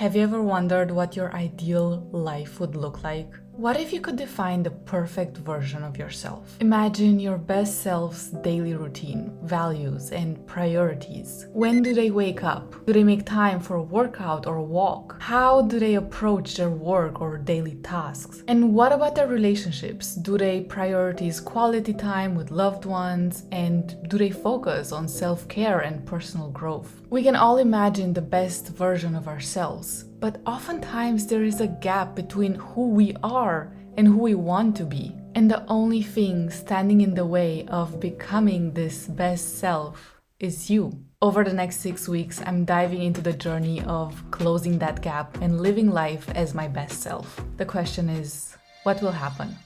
Have you ever wondered what your ideal life would look like? What if you could define the perfect version of yourself? Imagine your best self's daily routine, values, and priorities. When do they wake up? Do they make time for a workout or a walk? How do they approach their work or daily tasks? And what about their relationships? Do they prioritize quality time with loved ones? And do they focus on self-care and personal growth? We can all imagine the best version of ourselves, but oftentimes there is a gap between who we are and who we want to be. And the only thing standing in the way of becoming this best self is you. Over the next 6 weeks, I'm diving into the journey of closing that gap and living life as my best self. The question is, what will happen?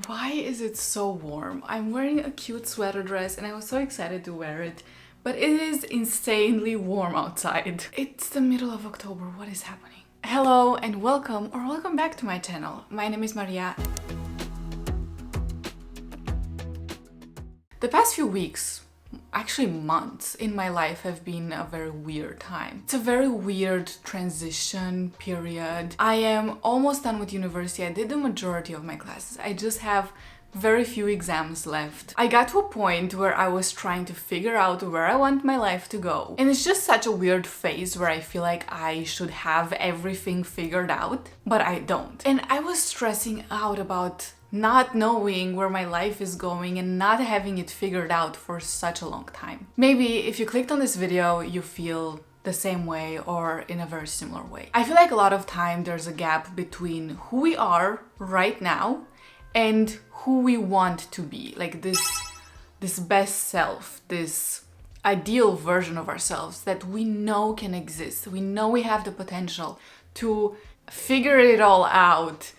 Why is it so warm? I'm wearing a cute sweater dress and I was so excited to wear it. But it is insanely warm outside. It's the middle of October. What is happening? Hello and welcome back to my channel. My name is Maria. The past few weeks, actually months in my life have been a very weird time. It's a very weird transition period. I am almost done with university. I did the majority of my classes. I just have very few exams left. I got to a point where I was trying to figure out where I want my life to go. And it's just such a weird phase where I feel like I should have everything figured out, but I don't. And I was stressing out about not knowing where my life is going and not having it figured out for such a long time. Maybe if you clicked on this video, you feel the same way or in a very similar way. I feel like a lot of time there's a gap between who we are right now and who we want to be, like this best self, this ideal version of ourselves that we know can exist. We know we have the potential to figure it all out,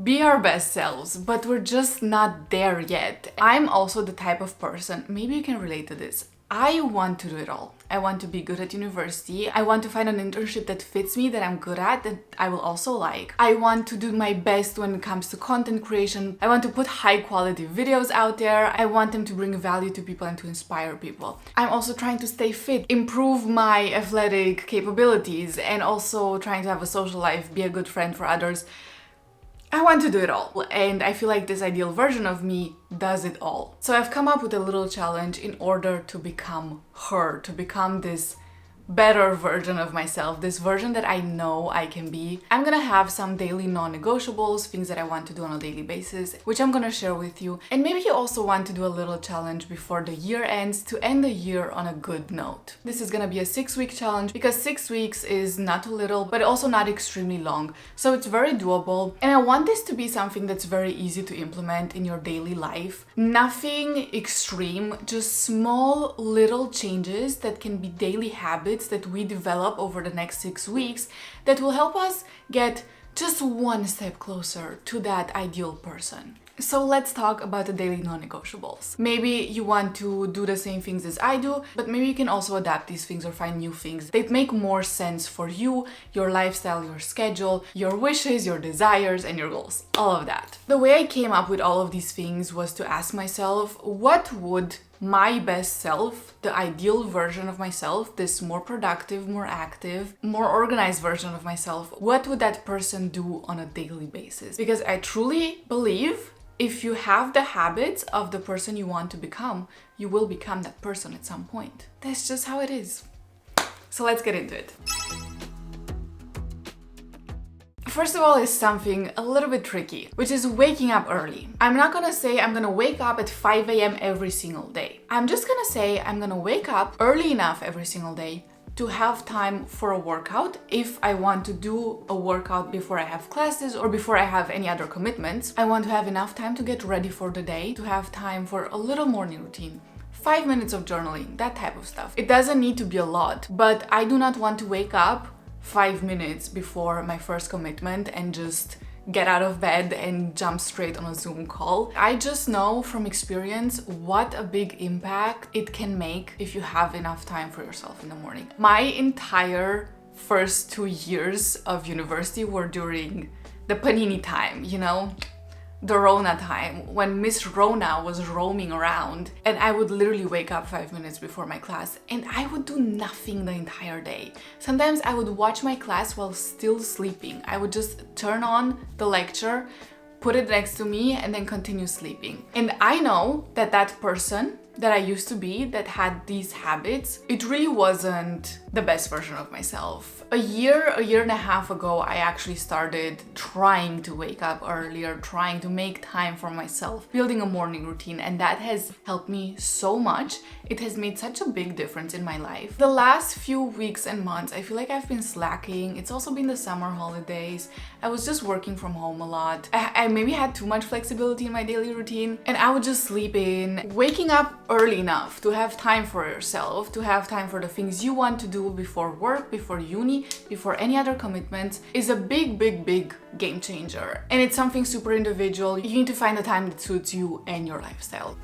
be our best selves, but we're just not there yet. I'm also the type of person, maybe you can relate to this, I want to do it all. I want to be good at university. I want to find an internship that fits me, that I'm good at, that I will also like. I want to do my best when it comes to content creation. I want to put high quality videos out there. I want them to bring value to people and to inspire people. I'm also trying to stay fit, improve my athletic capabilities, and also trying to have a social life, be a good friend for others. I want to do it all, and I feel like this ideal version of me does it all. So I've come up with a little challenge in order to become her, to become this better version of myself, this version that I know I can be. I'm gonna have some daily non-negotiables, things that I want to do on a daily basis, which I'm gonna share with you. And maybe you also want to do a little challenge before the year ends to end the year on a good note. This is gonna be a 6-week challenge because 6 weeks is not too little, but also not extremely long. So it's very doable. And I want this to be something that's very easy to implement in your daily life. Nothing extreme, just small little changes that can be daily habits that we develop over the next 6 weeks that will help us get just one step closer to that ideal person. So let's talk about the daily non-negotiables. Maybe you want to do the same things as I do, but maybe you can also adapt these things or find new things that make more sense for you, your lifestyle, your schedule, your wishes, your desires, and your goals. All of that. The way I came up with all of these things was to ask myself, what would my best self, the ideal version of myself, this more productive, more active, more organized version of myself, what would that person do on a daily basis? Because I truly believe if you have the habits of the person you want to become, you will become that person at some point. That's just how it is. So let's get into it. First of all is something a little bit tricky, which is waking up early. I'm not gonna say I'm gonna wake up at 5 a.m. every single day. I'm just gonna say I'm gonna wake up early enough every single day to have time for a workout if I want to do a workout before I have classes or before I have any other commitments. I want to have enough time to get ready for the day, to have time for a little morning routine. 5 minutes of journaling, that type of stuff. It doesn't need to be a lot, but I do not want to wake up 5 minutes before my first commitment and just get out of bed and jump straight on a Zoom call. I just know from experience what a big impact it can make if you have enough time for yourself in the morning. My entire first 2 years of university were during the panini time, you know? the Rona time, when Miss Rona was roaming around, and I would literally wake up 5 minutes before my class and I would do nothing the entire day. Sometimes I would watch my class while still sleeping. I would just turn on the lecture, put it next to me, and then continue sleeping. And I know that that person that I used to be that had these habits, it really wasn't the best version of myself. A year and a half ago, I actually started trying to wake up earlier, trying to make time for myself, building a morning routine, and that has helped me so much. It has made such a big difference in my life. The last few weeks and months, I feel like I've been slacking. It's also been the summer holidays. I was just working from home a lot. I maybe had too much flexibility in my daily routine, and I would just sleep in. Waking up early enough to have time for yourself, to have time for the things you want to do before work, before uni, before any other commitments, is a big game changer. And it's something super individual. You need to find the time that suits you and your lifestyle.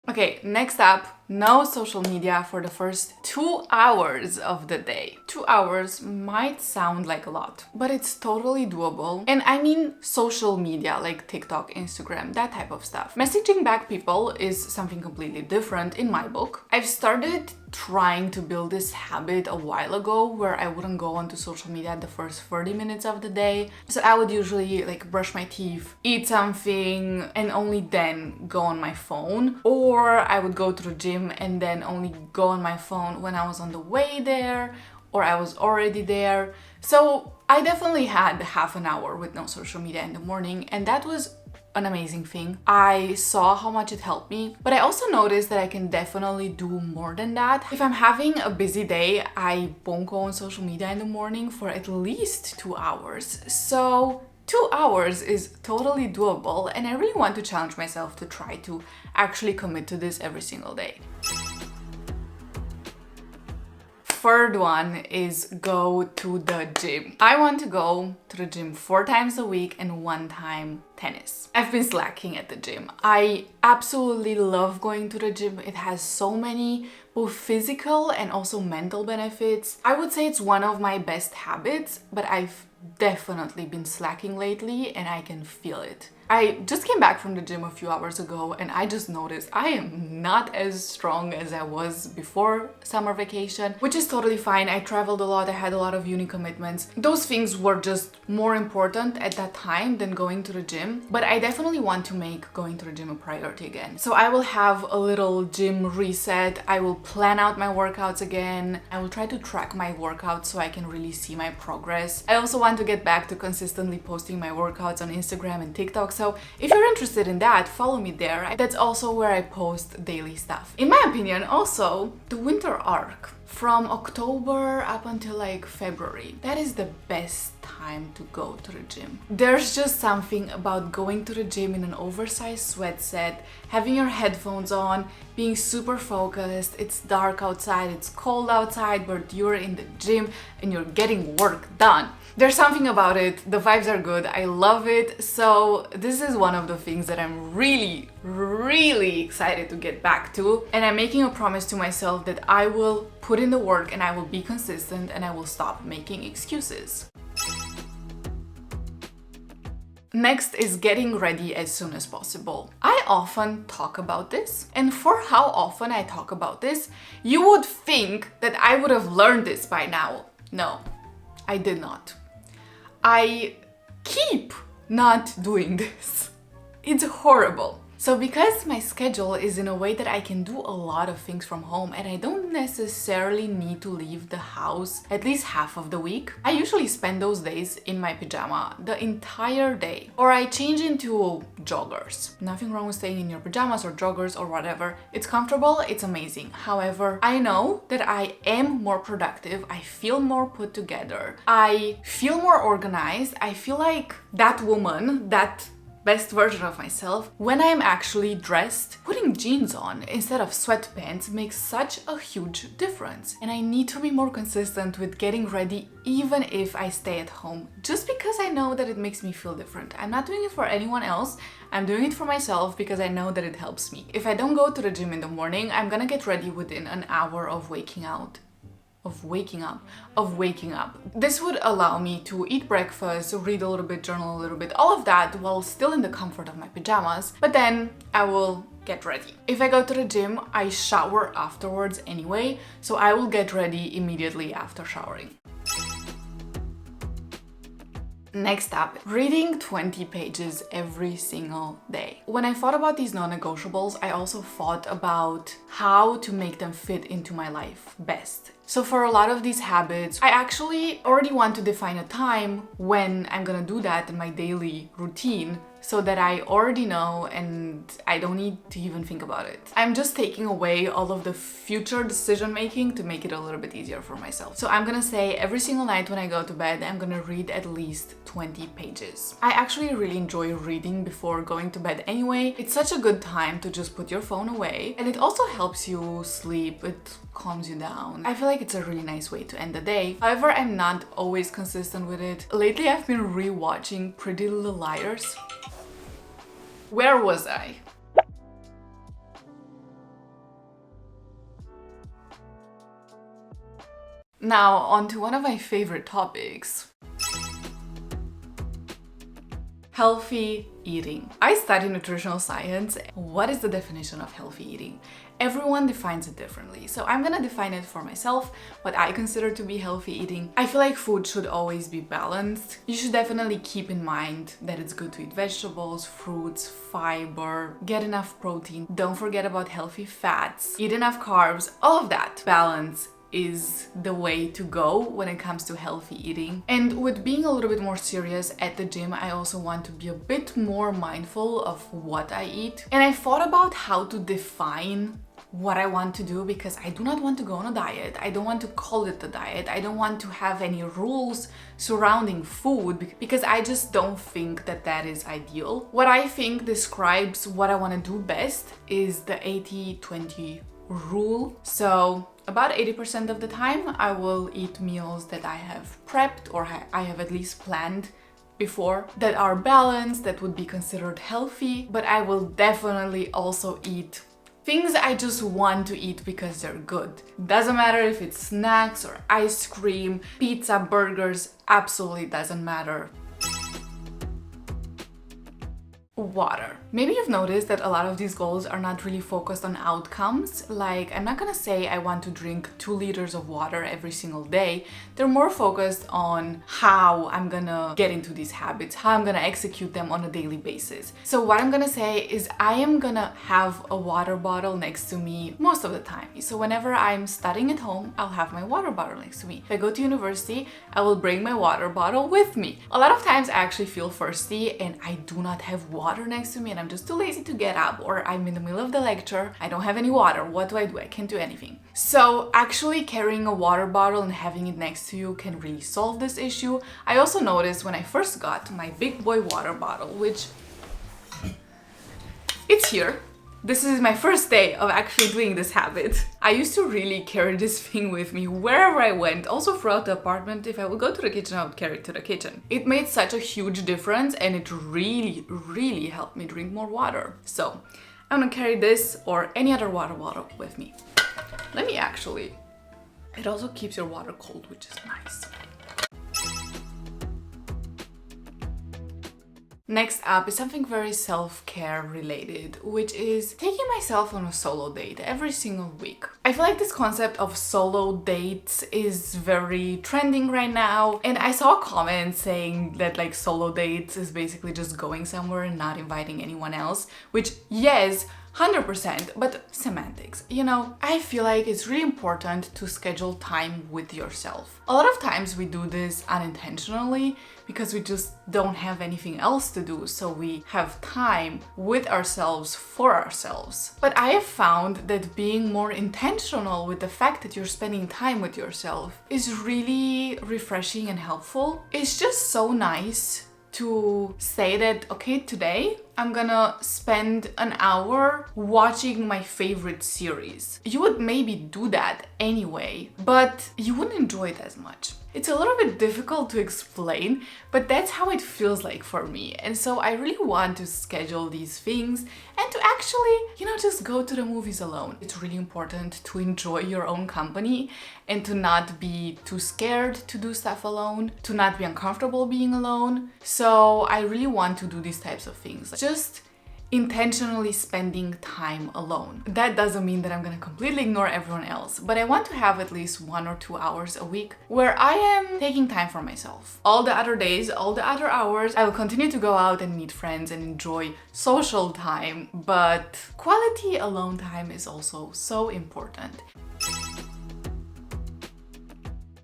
Okay, next up, no social media for the first 2 hours of the day. 2 hours might sound like a lot, but it's totally doable. And I mean social media like TikTok, Instagram, that type of stuff. Messaging back people is something completely different in my book. I've started trying to build this habit a while ago where I wouldn't go onto social media the first 30 minutes of the day. So I would usually brush my teeth, eat something, and only then go on my phone. Or I would go to the gym and then only go on my phone when I was on the way there or I was already there. So I definitely had half an hour with no social media in the morning, and that was an amazing thing. I saw how much it helped me, but I also noticed that I can definitely do more than that. If I'm having a busy day, I won't go on social media in the morning for at least 2 hours. So 2 hours is totally doable, and I really want to challenge myself to try to actually commit to this every single day. Third one is go to the gym. I want to go to the gym 4 times a week and 1 time tennis. I've been slacking at the gym. I absolutely love going to the gym. It has so many both physical and also mental benefits. I would say it's one of my best habits, but I've definitely been slacking lately and I can feel it. I just came back from the gym a few hours ago and I just noticed I am not as strong as I was before summer vacation, which is totally fine. I traveled a lot, I had a lot of uni commitments. Those things were just more important at that time than going to the gym, but I definitely want to make going to the gym a priority again. So I will have a little gym reset. I will plan out my workouts again. I will try to track my workouts so I can really see my progress. I also want to get back to consistently posting my workouts on Instagram and TikTok. So if you're interested in that, follow me there. That's also where I post daily stuff. In my opinion, also, the winter arc from October up until February, that is the best time to go to the gym. There's just something about going to the gym in an oversized sweat set, having your headphones on, being super focused. It's dark outside, it's cold outside, but you're in the gym and you're getting work done. There's something about it, the vibes are good, I love it. So this is one of the things that I'm really excited to get back to. And I'm making a promise to myself that I will put in the work and I will be consistent and I will stop making excuses. Next is getting ready as soon as possible. I often talk about this, and for how often I talk about this, you would think that I would have learned this by now. No, I did not. I keep not doing this. It's horrible. So because my schedule is in a way that I can do a lot of things from home and I don't necessarily need to leave the house at least half of the week, I usually spend those days in my pajama the entire day. Or I change into joggers. Nothing wrong with staying in your pajamas or joggers or whatever. It's comfortable, it's amazing. However, I know that I am more productive, I feel more put together, I feel more organized, I feel like that woman, that best version of myself, when I am actually dressed. Putting jeans on instead of sweatpants makes such a huge difference. And I need to be more consistent with getting ready even if I stay at home, just because I know that it makes me feel different. I'm not doing it for anyone else, I'm doing it for myself because I know that it helps me. If I don't go to the gym in the morning, I'm gonna get ready within an hour of waking out. of waking up. This would allow me to eat breakfast, read a little bit, journal a little bit, all of that while still in the comfort of my pajamas, but then I will get ready. If I go to the gym, I shower afterwards anyway, so I will get ready immediately after showering. Next up, reading 20 pages every single day. When I thought about these non-negotiables, I also thought about how to make them fit into my life best. So for a lot of these habits, I actually already want to define a time when I'm gonna do that in my daily routine, so that I already know and I don't need to even think about it. I'm just taking away all of the future decision making to make it a little bit easier for myself. So I'm gonna say every single night when I go to bed, I'm gonna read at least 20 pages. I actually really enjoy reading before going to bed anyway. It's such a good time to just put your phone away, and it also helps you sleep. It calms you down. I feel like it's a really nice way to end the day. However, I'm not always consistent with it. Lately, I've been rewatching Pretty Little Liars. Where was I? Now, on to one of my favorite topics. Healthy eating. I study nutritional science. What is the definition of healthy eating? Everyone defines it differently, so I'm gonna define it for myself, what I consider to be healthy eating. I feel like food should always be balanced. You should definitely keep in mind that it's good to eat vegetables, fruits, fiber, get enough protein, don't forget about healthy fats, eat enough carbs, all of that. Balance is the way to go when it comes to healthy eating. And with being a little bit more serious at the gym, I also want to be a bit more mindful of what I eat. And I thought about how to define what I want to do, because I do not want to go on a diet. I don't want to call it a diet. I don't want to have any rules surrounding food, because I just don't think that that is ideal. What I think describes what I want to do best is the 80-20 rule. So about 80% of the time I will eat meals that I have prepped or I have at least planned before, that are balanced, that would be considered healthy, but I will definitely also eat things I just want to eat because they're good. Doesn't matter if it's snacks or ice cream, pizza, burgers, absolutely doesn't matter. Water. Maybe you've noticed that a lot of these goals are not really focused on outcomes. Like, I'm not gonna say I want to drink 2 liters of water every single day. They're more focused on how I'm gonna get into these habits, how I'm gonna execute them on a daily basis. So what I'm gonna say is I am gonna have a water bottle next to me most of the time. So whenever I'm studying at home, I'll have my water bottle next to me. If I go to university, I will bring my water bottle with me. A lot of times I actually feel thirsty and I do not have water next to me, and I'm just too lazy to get up, or I'm in the middle of the lecture, I don't have any water. What do? I can't do anything. So actually carrying a water bottle and having it next to you can really solve this issue. I also noticed when I first got my big boy water bottle, which it's here. This is my first day of actually doing this habit. I used to really carry this thing with me wherever I went, also throughout the apartment. If I would go to the kitchen, I would carry it to the kitchen. It made such a huge difference, and it really helped me drink more water. So I'm gonna carry this or any other water bottle with me. Let me actually, it also keeps your water cold, which is nice. Next up is something very self-care related, which is taking myself on a solo date every single week. I feel like this concept of solo dates is very trending right now, and I saw comments saying that like solo dates is basically just going somewhere and not inviting anyone else, which yes, 100%, but semantics. You know, I feel like it's really important to schedule time with yourself. A lot of times we do this unintentionally because we just don't have anything else to do, so we have time with ourselves for ourselves. But I have found that being more intentional with the fact that you're spending time with yourself is really refreshing and helpful. It's just so nice to say that, okay, today I'm gonna spend an hour watching my favorite series. You would maybe do that anyway, but you wouldn't enjoy it as much. It's a little bit difficult to explain, but that's how it feels like for me. And so I really want to schedule these things and to actually, just go to the movies alone. It's really important to enjoy your own company and to not be too scared to do stuff alone, to not be uncomfortable being alone. So I really want to do these types of things. Just intentionally spending time alone. That doesn't mean that I'm gonna completely ignore everyone else, but I want to have at least 1 or 2 hours a week where I am taking time for myself. All the other days, all the other hours, I will continue to go out and meet friends and enjoy social time, but quality alone time is also so important.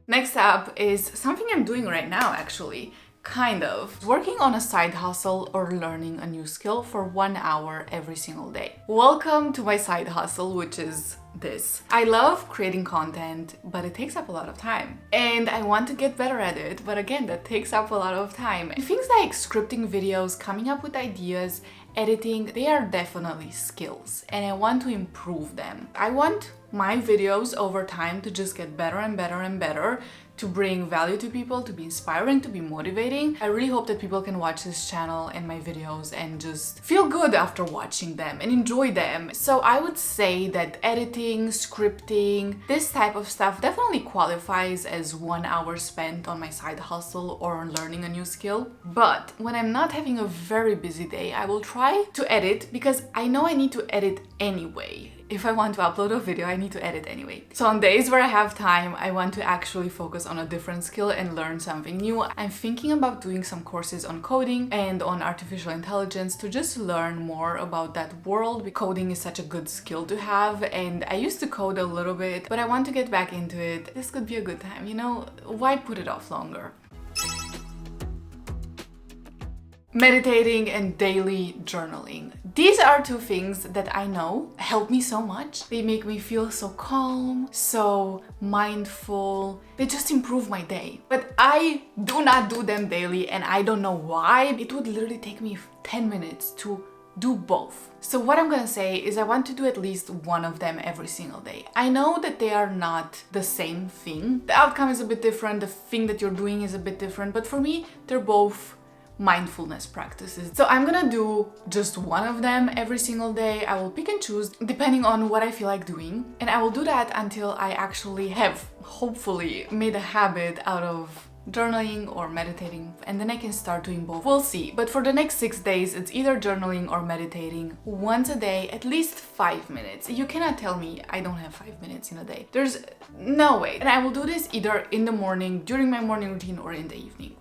Next up is something I'm doing right now, actually. Kind of. Working on a side hustle or learning a new skill for 1 hour every single day. Welcome to my side hustle, which is this. I love creating content, but it takes up a lot of time. And I want to get better at it, but again, that takes up a lot of time. And things like scripting videos, coming up with ideas, editing, they are definitely skills, and I want to improve them. I want my videos over time to just get better and better and better, to bring value to people, to be inspiring, to be motivating. I really hope that people can watch this channel and my videos and just feel good after watching them and enjoy them. So I would say that editing, scripting, this type of stuff definitely qualifies as 1 hour spent on my side hustle or on learning a new skill. But when I'm not having a very busy day, I will try to edit because I know I need to edit anyway. If I want to upload a video, I need to edit anyway. So on days where I have time, I want to actually focus on a different skill and learn something new. I'm thinking about doing some courses on coding and on artificial intelligence to just learn more about that world. Coding is such a good skill to have, and I used to code a little bit, but I want to get back into it. This could be a good time, why put it off longer? Meditating and daily journaling. These are two things that I know help me so much. They make me feel so calm, so mindful. They just improve my day. But I do not do them daily, and I don't know why. It would literally take me 10 minutes to do both. So what I'm gonna say is I want to do at least one of them every single day. I know that they are not the same thing. The outcome is a bit different, the thing that you're doing is a bit different, but for me, they're both mindfulness practices. So I'm gonna do just one of them every single day. I will pick and choose depending on what I feel like doing, and I will do that until I actually have hopefully made a habit out of journaling or meditating, and then I can start doing both. We'll see. But for the next 6 days, it's either journaling or meditating once a day, at least 5 minutes. You cannot tell me I don't have 5 minutes in a day. There's no way. And I will do this either in the morning, during my morning routine, or in the evening.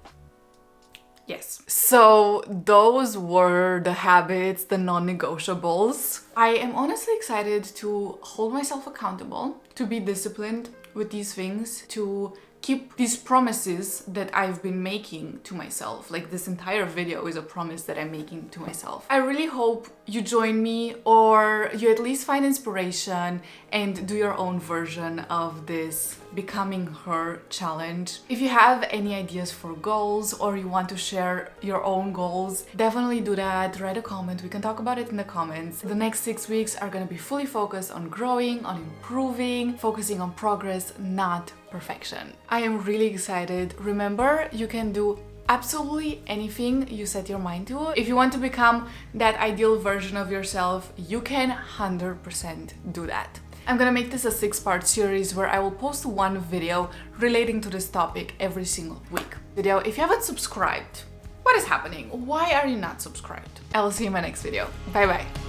Yes. So those were the habits, the non-negotiables. I am honestly excited to hold myself accountable, to be disciplined with these things, to keep these promises that I've been making to myself. Like, this entire video is a promise that I'm making to myself. I really hope you join me, or you at least find inspiration and do your own version of this Becoming Her challenge. If you have any ideas for goals, or you want to share your own goals, definitely do that. Write a comment. We can talk about it in the comments. The next 6 weeks are gonna be fully focused on growing, on improving, focusing on progress, not perfection. I am really excited. Remember, you can do absolutely anything you set your mind to. If you want to become that ideal version of yourself, you can 100% do that. I'm gonna make this a 6-part series where I will post one video relating to this topic every single week. If you haven't subscribed, what is happening? Why are you not subscribed? I will see you in my next video. Bye bye.